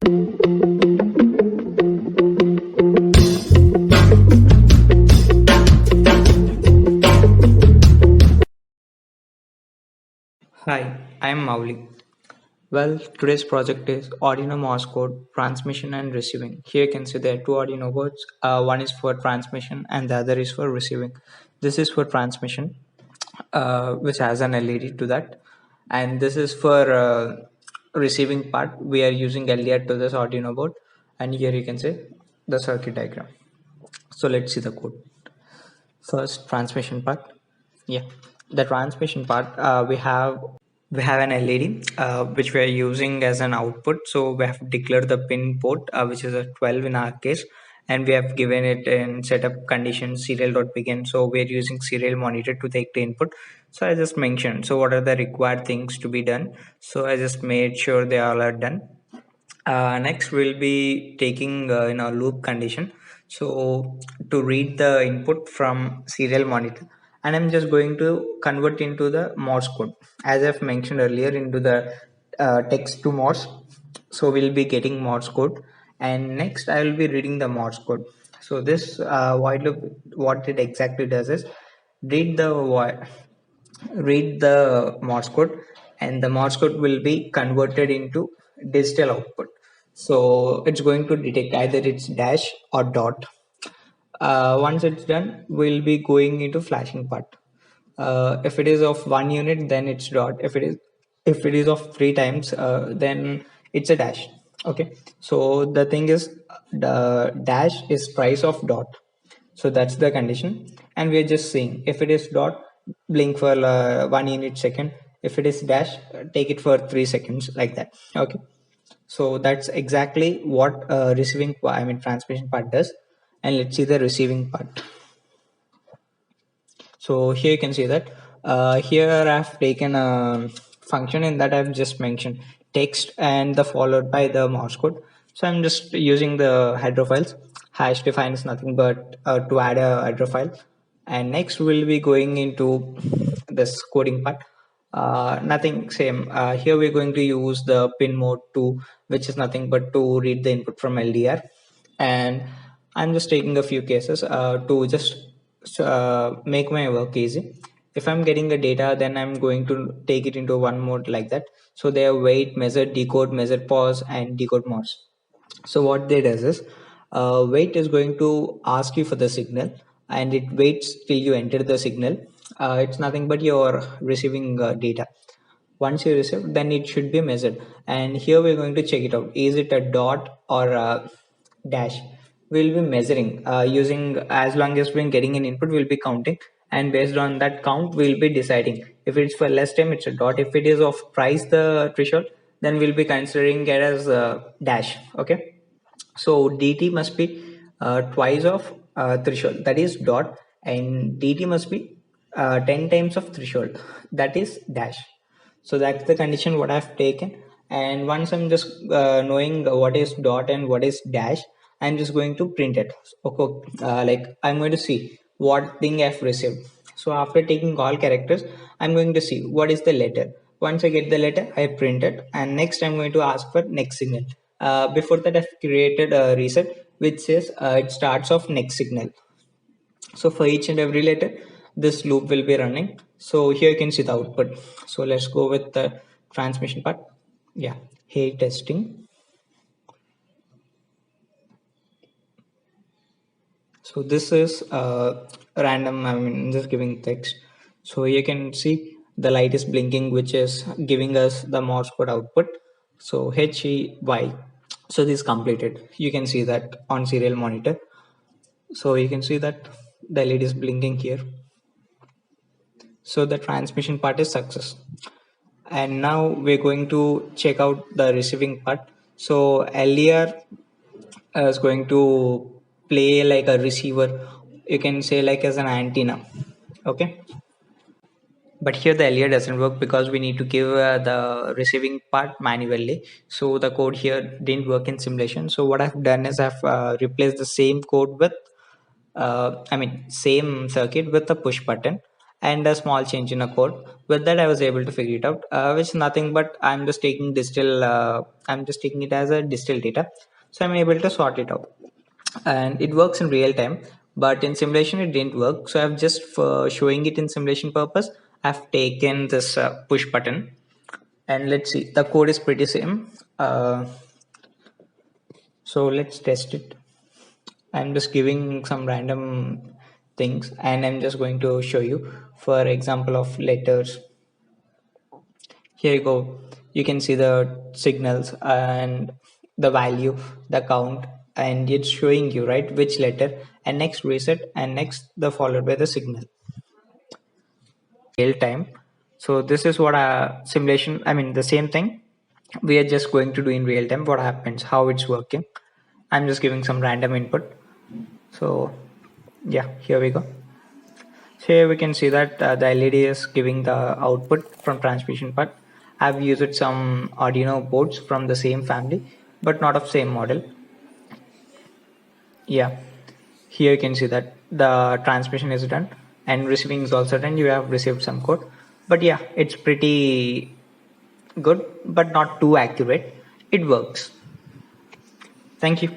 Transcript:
Hi, I am Mauli. Well, today's project is Arduino Morse code transmission and receiving. Here you can see there are two Arduino boards. One is for transmission and the other is for receiving. This is for transmission, which has an LED to that, and this is for receiving part. We are using LDR to this Arduino board, and here you can see the circuit diagram. So let's see the code. First, transmission part. Yeah, the transmission part. We have an LED which we are using as an output. So we have declared the pin port, which is a 12 in our case, and we have given it in setup condition serial.begin. So we are using serial monitor to take the input. So I just mentioned. So what are the required things to be done? So I just made sure they all are done. Next, we'll be taking in a loop condition. So to read the input from serial monitor, and I'm just going to convert into the Morse code, as I've mentioned earlier, into the text to Morse. So we'll be getting Morse code, and next I will be reading the Morse code. So this while loop, what it exactly does is read the read the Morse code, and the Morse code will be converted into digital output. So it's going to detect either it's dash or dot. Once it's done, we'll be going into flashing part. If it is of 1 unit, then it's dot. If it is of 3 times, then it's a dash. Okay. So the thing is, the dash is price of dot. So that's the condition, and we're just saying if it is dot, blink for 1 unit second. If it is dash, take it for 3 seconds, like that. Okay. So that's exactly what transmission part does. And let's see the receiving part. So here you can see that here I've taken a function in that I've just mentioned text and the followed by the Morse code. So I'm just using the header files. Hash defines nothing but to add a header file. And next we'll be going into this coding part. Nothing same. Here we're going to use the pin mode 2, which is nothing but to read the input from LDR. And I'm just taking a few cases to just make my work easy. If I'm getting the data, then I'm going to take it into one mode, like that. So they have wait, measure, decode, measure, pause, and decode modes. So what they does is wait is going to ask you for the signal, and it waits till you enter the signal. It's nothing but you're receiving data. Once you receive, then it should be measured, and here we're going to check it out. Is it a dot or a dash? We'll be measuring using, as long as we're getting an input, we'll be counting, and based on that count we'll be deciding. If it's for less time, it's a dot. If it is of price the threshold, then we'll be considering it as a dash. Okay. So dt must be twice of threshold, that is dot, and dt must be 10 times of threshold, that is dash. So that's the condition what I've taken. And once I'm just knowing what is dot and what is dash, I'm just going to print it. Okay. Like I'm going to see what thing I've received. So after taking all characters, I'm going to see what is the letter. Once I get the letter, I print it, and next I'm going to ask for next signal. Before that, I've created a reset which says it starts off next signal. So for each and every letter, this loop will be running. So here you can see the output. So let's go with the transmission part. Yeah, hey testing. So this is random, I mean just giving text. So you can see the light is blinking, which is giving us the Morse code output. So HEY. So this is completed. You can see that on serial monitor. So you can see that the LED is blinking here. So the transmission part is success. And now we're going to check out the receiving part. So LDR is going to play like a receiver, you can say like as an antenna. Okay. But here the LDR doesn't work because we need to give the receiving part manually. So the code here didn't work in simulation. So what I've done is I've replaced the same code with same circuit with a push button, and a small change in a code. With that, I was able to figure it out, which is nothing but I'm just taking it as a digital data, so I'm able to sort it out, and it works in real time. But in simulation, it didn't work. So I've just, for showing it in simulation purpose, I've taken this push button, and let's see, the code is pretty same. So let's test it. I'm just giving some random things, and I'm just going to show you. For example of letters, here you go. You can see the signals and the value, the count, and it's showing you, right, which letter, and next reset, and next the followed by the signal, real time. So this is what a simulation, I mean the same thing we are just going to do in real time, what happens, how it's working. I'm just giving some random input. So yeah, here we go. So here we can see that the LED is giving the output from transmission part. I've used some Arduino boards from the same family, but not of same model. Yeah, here you can see that the transmission is done and receiving is also done. You have received some code, but yeah, it's pretty good, but not too accurate. It works. Thank you.